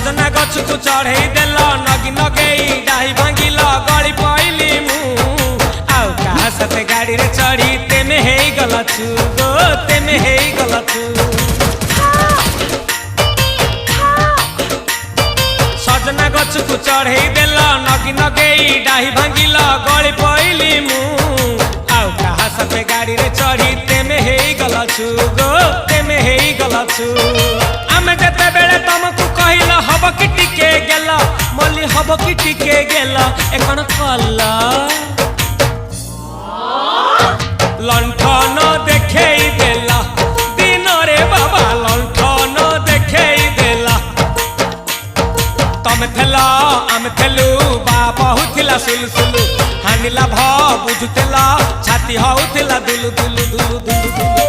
सजना गछ को चढ़े देल नगी नगेई डाही भांगिल गली पइली मु आउ कहा सते गाड़ी रे चढ़ी तेमे हे गला छु गो तेमे हे गला छु सजना गछ को चढ़े देल नगी नगेई डाही भांगिल गली पइली मु आउ कहा सते गाड़ी रे चढ़ी तेमे हे गला छु गो तेमे हे गला छु आमे जते बेले तुमको कहिल हब कि टिके गेल मल्ली हब कि टिके गेल एकन कला लंठन देखेई देला दिन रे बाबा लंठन देखेई देला तमे थेला आमे थेलु बाबा हुथिला सुलु हानिला भ बुझुतेला छाती हउथिला दुलु दुलु दुलु दुलु दुलु